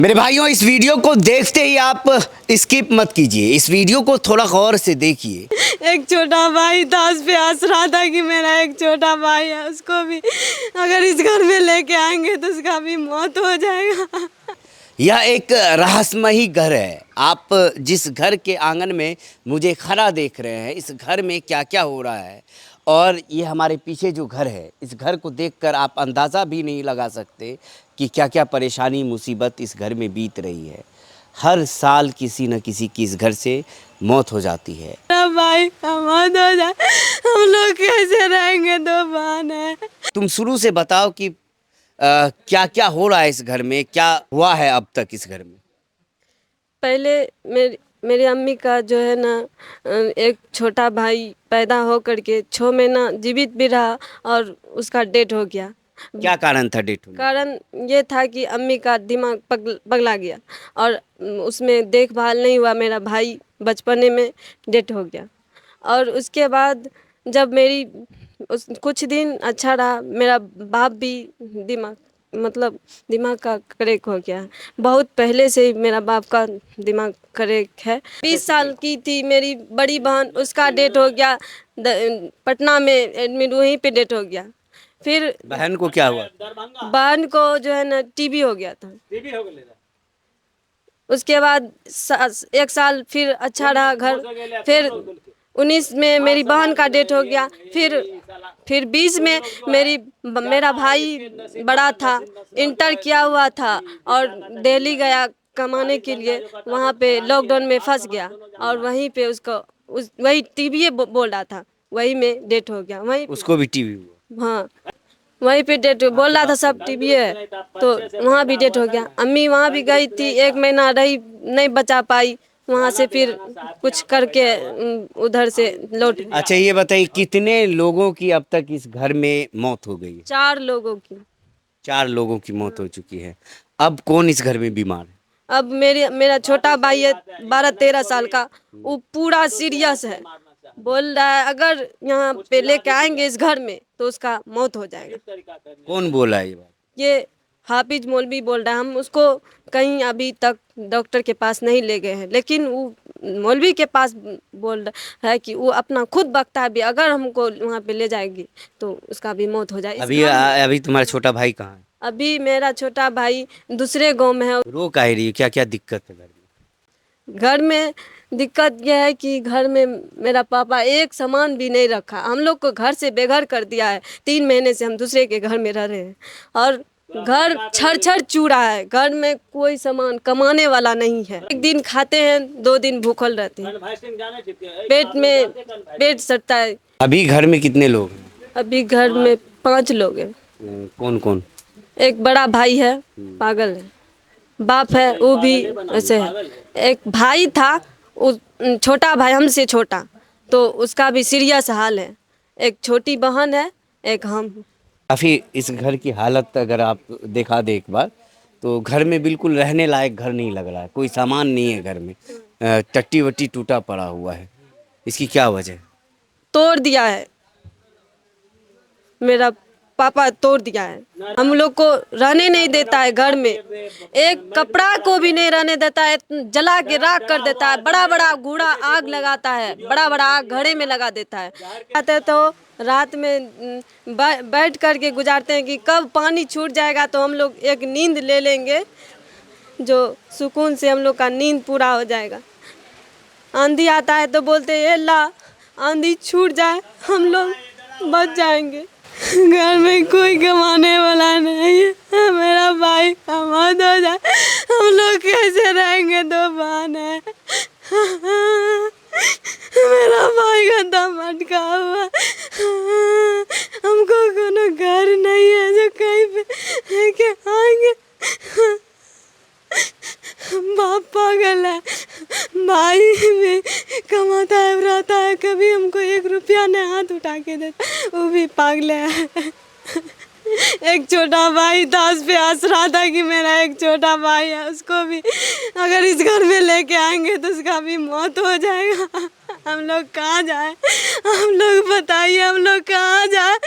मेरे भाइयों, इस वीडियो को देखते ही आप स्किप मत कीजिए, इस वीडियो को थोड़ा गौर से देखिए। एक छोटा भाई था, उस पे हंस रहा था कि मेरा एक छोटा भाई है, उसको भी अगर इस घर में लेके आएंगे तो उसका भी मौत हो जाएगा। यह एक रहस्यमयी घर है। आप जिस घर के आंगन में मुझे खड़ा देख रहे हैं, इस घर में क्या क्या हो रहा है और ये हमारे पीछे जो घर है, इस घर को देखकर आप अंदाज़ा भी नहीं लगा सकते कि क्या क्या परेशानी मुसीबत इस घर में बीत रही है। हर साल किसी न किसी की इस घर से मौत हो जाती है। मेरा भाई का मौत हो जाए, हम लोग कैसे रहेंगे? दो बहन है। तुम शुरू से बताओ कि क्या क्या हो रहा है इस घर में, क्या हुआ है अब तक इस घर में। पहले मेरी अम्मी का जो है ना, एक छोटा भाई पैदा हो करके 6 महीना जीवित भी रहा और उसका डेथ हो गया। क्या कारण था डेथ होने का? कारण ये था कि अम्मी का दिमाग पगला गया और उसमें देखभाल नहीं हुआ। मेरा भाई बचपने में डेथ हो गया और उसके बाद जब मेरी कुछ दिन अच्छा रहा, मेरा बाप भी दिमाग दिमाग का क्रैक हो गया। बहुत पहले से ही मेरा बाप का दिमाग क्रैक है। 20 साल की थी मेरी बड़ी बहन, उसका डेथ हो गया। पटना में एडमिट, वहीं पे डेथ हो गया। फिर बहन को क्या हुआ? बहन को जो है ना टीबी हो गया था। उसके बाद एक साल फिर अच्छा रहा घर। फिर 19 में मेरी बहन का डेथ हो गया। फिर 20 में मेरा भाई बड़ा था, इंटर किया हुआ था और दिल्ली गया कमाने के लिए। वहाँ पे लॉकडाउन में फंस गया और वहीं पे वही टीबी बोल रहा था, वही में डेथ हो गया। वहीं उसको भी टीबी हुआ? हाँ, वहीं पे डेट बोल रहा था सब टीबी है, तो वहाँ भी डेट हो गया। अम्मी वहाँ भी गई थी, 1 महीना रही, नहीं बचा पाई वहाँ से। फिर कुछ करके उधर से लौट। अच्छा, ये बताइए कितने लोगों की अब तक इस घर में मौत हो गई है? 4 लोगों की। 4 लोगों की मौत हो चुकी है। अब कौन इस घर में बीमार है? अब मेरा छोटा भाई है, 12-13 साल का, वो पूरा सीरियस है। बोल रहा है अगर यहाँ पे लेके आएंगे इस घर में तो उसका मौत हो जाएगा। कौन बोला है ये बात? ये हाफिज मौलवी बोल रहा है। हम उसको कहीं अभी तक डॉक्टर के पास नहीं ले गए हैं, लेकिन वो मौलवी के पास बोल रहा है कि वो अपना खुद बकता है भी, अगर हमको वहाँ पे ले जाएगी तो उसका भी मौत हो जाए। अभी तुम्हारा छोटा भाई कहाँ है? अभी मेरा छोटा भाई दूसरे गांव में है। रो काहे रही है? क्या क्या दिक्कत है घर में? घर में दिक्कत यह है कि घर में मेरा पापा एक सामान भी नहीं रखा, हम लोग को घर से बेघर कर दिया है। 3 महीने से हम दूसरे के घर में रह रहे हैं और घर छर छर चू रहा है। घर में कोई सामान कमाने वाला नहीं है। एक दिन खाते हैं, 2 दिन भूखल रहते हैं। पेट सड़ता है। अभी घर में कितने लोग हैं? अभी घर में 5 लोग हैं। कौन कौन? एक बड़ा भाई है, पागल है। बाप है, वो भी ऐसे है। एक भाई था, छोटा भाई हमसे छोटा, तो उसका भी सीरियस हाल है। एक छोटी बहन है, एक हम। काफ़ी इस घर की हालत अगर आप देखा दे एक बार, तो घर में बिल्कुल रहने लायक घर नहीं लग रहा है। कोई सामान नहीं है घर में। टट्टी वट्टी टूटा पड़ा हुआ है। इसकी क्या वजह है? तोड़ दिया है, मेरा पापा तोड़ दिया है। हम लोग को रहने नहीं देता है घर में, एक कपड़ा को भी नहीं रहने देता है, जला के राख कर देता है। बड़ा बड़ा गूढ़ा आग लगाता है, बड़ा बड़ा आग घड़े में लगा देता है। आते तो रात में बैठ करके गुजारते हैं कि कब पानी छूट जाएगा तो हम लोग एक नींद ले लेंगे, जो सुकून से हम लोग का नींद पूरा हो जाएगा। आंधी आता है तो बोलते हैं अल्लाह आंधी छूट जाए, हम लोग बच जाएंगे। घर में कोई कमाने वाला नहीं है, मेरा भाई का मौत हो जाए, हम लोग कैसे रहेंगे? 2 बहन है। मेरा भाई का दम अटका हुआ, हमको कोनो घर नहीं है जो कहीं पे लेके आएंगे। बाप पागल है, भाई भी कमाता है रहता है, कभी हमको 1 रुपया ने हाथ उठा के देता, वो भी पागल है। एक छोटा भाई था, उस पे हंस रहा था कि मेरा एक छोटा भाई है, उसको भी अगर इस घर में लेके आएंगे तो उसका भी मौत हो जाएगा। हम लोग कहाँ जाए? हम लोग बताइए, हम लोग कहाँ जाए?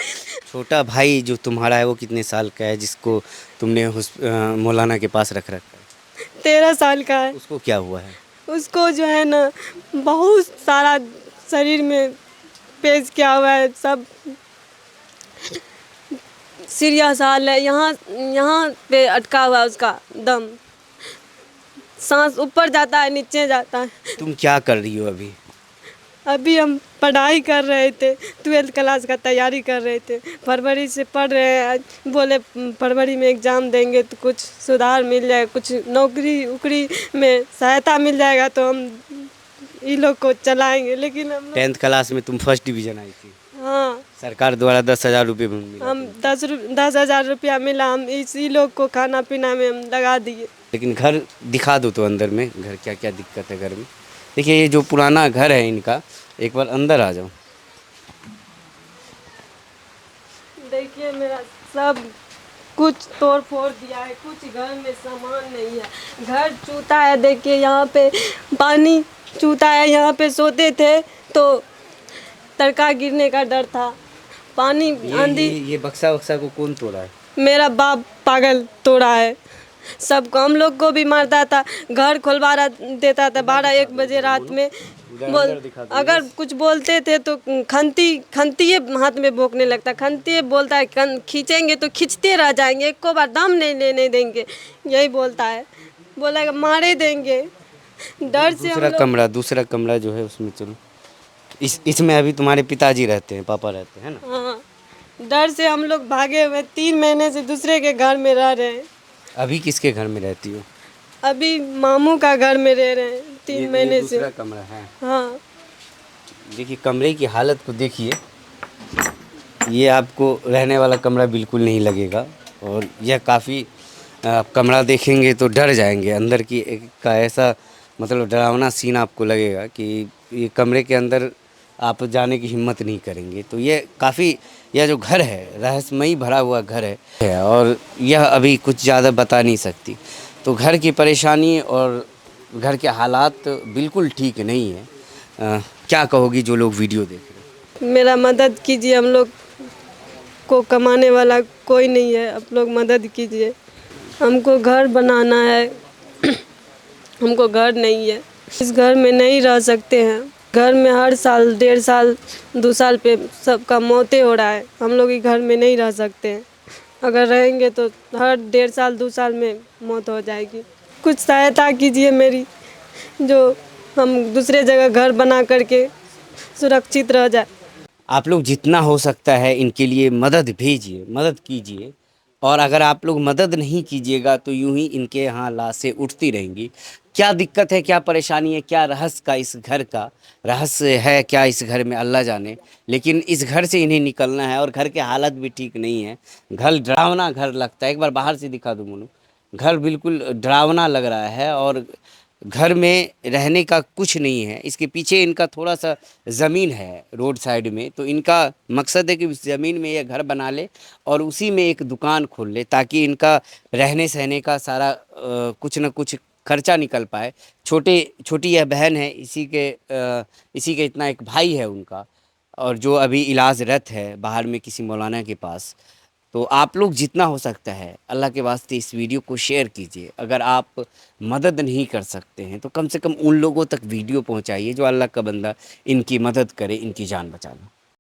छोटा भाई जो तुम्हारा है वो कितने साल का है, जिसको तुमने मौलाना के पास रख रखा है? 13 साल का है। उसको क्या हुआ है? उसको जो है ना बहुत सारा शरीर में पेज किया हुआ है, सब सीरियस हाल है। यहाँ यहाँ पे अटका हुआ है उसका दम, सांस ऊपर जाता है नीचे जाता है। तुम क्या कर रही हो अभी? अभी हम पढ़ाई कर रहे थे, 12th क्लास का तैयारी कर रहे थे, फरवरी से पढ़ रहे हैं। बोले फरवरी में एग्ज़ाम देंगे तो कुछ सुधार मिल जाए, कुछ नौकरी उकरी में सहायता मिल जाएगा तो हम इन लोग को चलाएंगे। लेकिन हम 10th क्लास में तुम फर्स्ट डिवीज़न आई थी, हाँ, सरकार द्वारा 10,000 रुपये मिला। हम 10,000 रुपया मिला, हम इसी लोग को खाना पीना में हम लगा दिए। लेकिन घर दिखा दो तो अंदर में घर क्या क्या दिक्कत है घर में। देखिए ये जो पुराना घर है इनका, एक बार अंदर आ जाओ। देखिए मेरा सब कुछ तोड़ फोड़ दिया है, कुछ घर में सामान नहीं है, घर चूता है। देखिए यहाँ पे पानी चूता है, यहाँ पे सोते थे तो तड़का गिरने का डर था, पानी आंधी। ये बक्सा वक्सा को कौन तोड़ा है? मेरा बाप पागल तोड़ा है, सबको, हम लोग को भी मारता था, घर खुलवा देता था 12-1 बजे रात में। अगर कुछ बोलते थे तो खंतिए हाथ में भोंकने लगता, खंतिए बोलता है खींचेंगे तो खींचते रह जाएंगे, एको बार दम नहीं लेने देंगे, यही बोलता है, बोला मारे देंगे। डर से दूसरा कमरा जो है उसमें चलो। इसमें अभी तुम्हारे पिताजी रहते हैं, पापा रहते हैं ना? हाँ, डर से हम लोग भागे हुए 3 महीने से दूसरे के घर में रह रहे हैं। अभी किसके घर में रहती हो? अभी मामू का घर में रह रहे हैं 3 महीने से। दूसरा कमरा है। हाँ, देखिए कमरे की हालत को देखिए, ये आपको रहने वाला कमरा बिल्कुल नहीं लगेगा। और यह काफ़ी कमरा देखेंगे तो डर जाएंगे, अंदर की का ऐसा मतलब डरावना सीन आपको लगेगा कि ये कमरे के अंदर आप जाने की हिम्मत नहीं करेंगे। तो ये काफ़ी, यह जो घर है रहस्यमयी भरा हुआ घर है और यह अभी कुछ ज़्यादा बता नहीं सकती। तो घर की परेशानी और घर के हालात बिल्कुल ठीक नहीं है। क्या कहोगी जो लोग वीडियो देख रहे हैं? मेरा मदद कीजिए, हम लोग को कमाने वाला कोई नहीं है, आप लोग मदद कीजिए, हमको घर बनाना है। हमको घर नहीं है, इस घर में नहीं रह सकते हैं। घर में हर साल 1.5 साल 2 साल पे सबका मौतें हो रहा है, हम लोग इस घर में नहीं रह सकते हैं। अगर रहेंगे तो हर 1.5 साल 2 साल में मौत हो जाएगी। कुछ सहायता कीजिए मेरी, जो हम दूसरे जगह घर बना करके सुरक्षित रह जाए। आप लोग जितना हो सकता है इनके लिए मदद भेजिए, मदद कीजिए। और अगर आप लोग मदद नहीं कीजिएगा तो यूं ही इनके यहाँ लाशें उठती रहेंगी। क्या दिक्कत है, क्या परेशानी है, क्या रहस्य का इस घर का रहस्य है, क्या इस घर में अल्लाह जाने। लेकिन इस घर से इन्हें निकलना है और घर के हालत भी ठीक नहीं है। घर डरावना घर लगता है, एक बार बाहर से दिखा दूँ मोनू। घर बिल्कुल डरावना लग रहा है और घर में रहने का कुछ नहीं है। इसके पीछे इनका थोड़ा सा ज़मीन है रोड साइड में, तो इनका मकसद है कि उस ज़मीन में यह घर बना ले और उसी में एक दुकान खोल ले ताकि इनका रहने सहने का सारा कुछ न कुछ खर्चा निकल पाए। छोटी यह बहन है, इसी के इतना एक भाई है उनका, और जो अभी इलाजरत है बाहर में किसी मौलाना के पास। तो आप लोग जितना हो सकता है अल्लाह के वास्ते इस वीडियो को शेयर कीजिए। अगर आप मदद नहीं कर सकते हैं तो कम से कम उन लोगों तक वीडियो पहुंचाइए जो अल्लाह का बंदा इनकी मदद करे, इनकी जान बचा ले।